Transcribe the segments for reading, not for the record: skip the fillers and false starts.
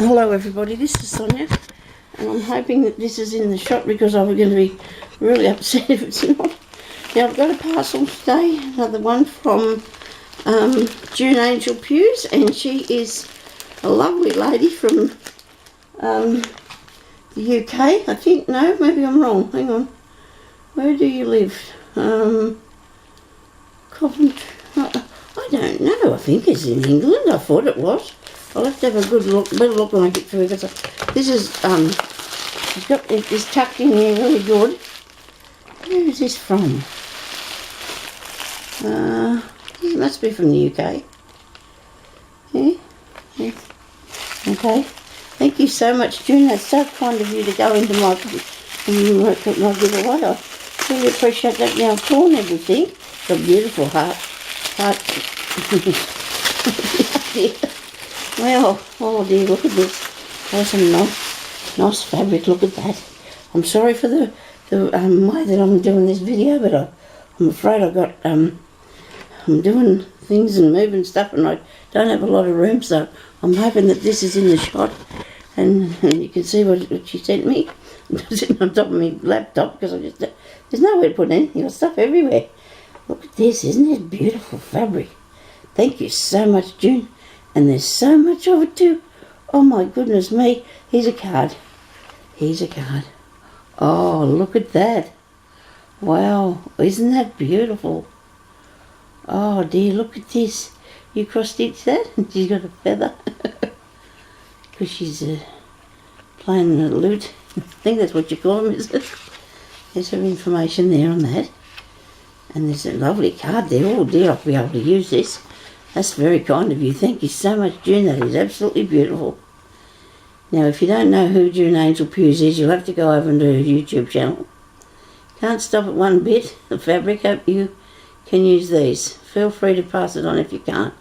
Hello everybody, this is Sonia, and I'm hoping that this is in the shot because I'm going to be really upset if it's not. Now I've got a parcel today, another one from June Angelpews, and she is a lovely lady from the UK, I think. No, maybe I'm wrong, hang on. Where do you live? Coventry, I don't know, I think it's in England, I thought it was. I'll have to have a good look, better look when I get through, because this is, it's tucked in here really good. Where is this from? It must be from the UK. Yeah? Okay. Thank you so much, June. That's so kind of you to go into my giveaway. I really appreciate that. Now I've torn everything. It's a beautiful heart. Well, oh dear, look at this. There's some nice fabric, look at that. I'm sorry for the way that I'm doing this video, but I'm afraid I'm doing things and moving stuff and I don't have a lot of room, so I'm hoping that this is in the shot and you can see what she sent me. I'm sitting on top of my laptop because there's nowhere to put anything, I've got stuff everywhere. Look at this, isn't it beautiful fabric? Thank you so much, June. And there's so much of it too. Oh my goodness me. Here's a card. Here's a card. Oh, look at that. Wow. Isn't that beautiful? Oh dear, look at this. You cross-stitch that and she's got a feather. Because she's playing the lute. I think that's what you call them, is it? There's some information there on that. And there's a lovely card there. Oh dear, I'll be able to use this. That's very kind of you. Thank you so much, June. That is absolutely beautiful. Now, if you don't know who June Angelpews is, you'll have to go over to her YouTube channel. Can't stop at one bit. The fabric, hope you can use these. Feel free to pass it on if you can't.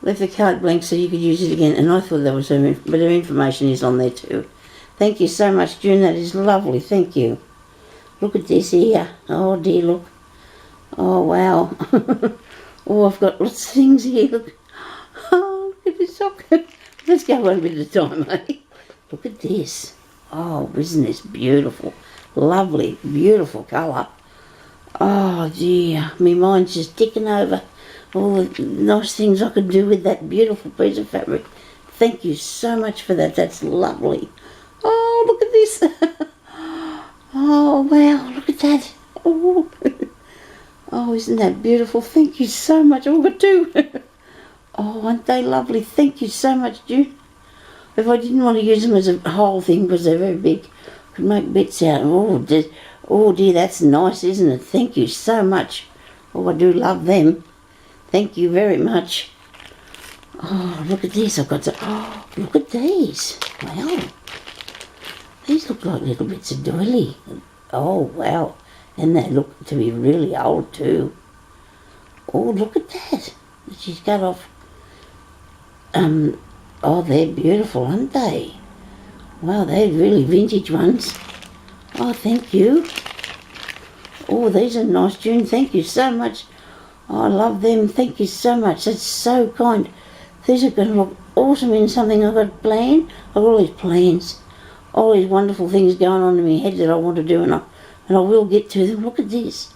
Left the card blank so you could use it again, and I thought that was her, but her information is on there too. Thank you so much, June. That is lovely. Thank you. Look at this here. Oh dear, look. Oh wow. Oh, I've got lots of things here. Look. Oh, look at this sock. Let's go one bit at a time, eh? Look at this. Oh, isn't this beautiful? Lovely, beautiful colour. Oh, dear. My mind's just ticking over all the nice things I could do with that beautiful piece of fabric. Thank you so much for that. That's lovely. Oh, look at this. Oh, wow. Look at that. Oh. Oh, isn't that beautiful? Thank you so much. Oh, but two. Oh, aren't they lovely? Thank you so much, June. If I didn't want to use them as a whole thing because they're very big, I could make bits out. Oh, dear, that's nice, isn't it? Thank you so much. Oh, I do love them. Thank you very much. Oh, look at this. I've got to... Oh, look at these. Wow. These look like little bits of doily. Oh, wow. And they look to be really old too. Oh, look at that. She's got off. Oh, they're beautiful, aren't they? Wow, they're really vintage ones. Oh, thank you. Oh, these are nice, June. Thank you so much. Oh, I love them. Thank you so much. That's so kind. These are going to look awesome in something I've got planned. I've got all these plans. All these wonderful things going on in my head that I want to do, and I will get to them. Look at this.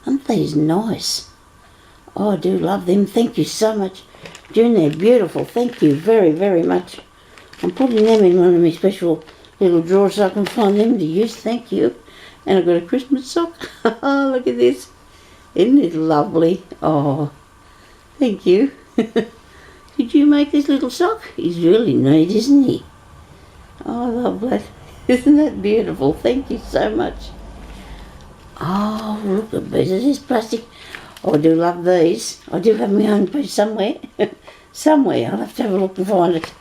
Aren't these nice? Oh, I do love them. Thank you so much. June, they're beautiful. Thank you very, very much. I'm putting them in one of my special little drawers so I can find them to use. Thank you. And I've got a Christmas sock. Oh, look at this. Isn't it lovely? Oh, thank you. Did you make this little sock? He's really neat, isn't he? Oh, I love that. Isn't that beautiful? Thank you so much. Oh, look at this. Is this plastic? Oh, I do love these. I do have my own piece somewhere. Somewhere. I'll have to have a look and find it.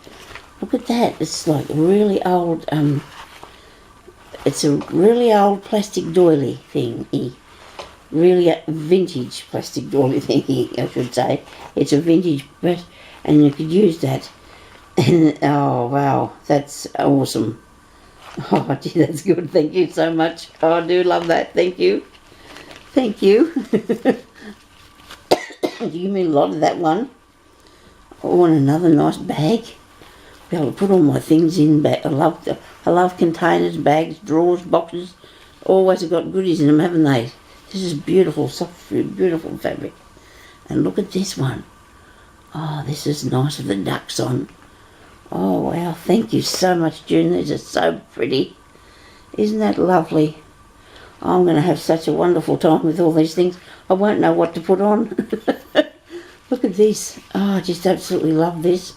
Look at that. It's like really old, it's a really old plastic doily thingy. Really vintage plastic doily thingy, I should say. It's a vintage, and you could use that. And, oh, wow. That's awesome. Oh, gee, that's good. Thank you so much. Oh, I do love that. Thank you. Thank you. You give me a lot of that one. Oh, and another nice bag. be able to put all my things in. I love containers, bags, drawers, boxes. Always have got goodies in them, haven't they? This is beautiful, soft, beautiful fabric. And look at this one. Oh, this is nice with the ducks on. Oh, wow. Thank you so much, June. These are so pretty. Isn't that lovely? I'm going to have such a wonderful time with all these things. I won't know what to put on. Look at this. Oh, I just absolutely love this.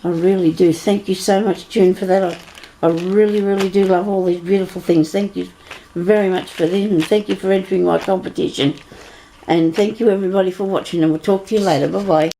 I really do. Thank you so much, June, for that. I really, really do love all these beautiful things. Thank you very much for them, and thank you for entering my competition. And thank you, everybody, for watching, and we'll talk to you later. Bye-bye.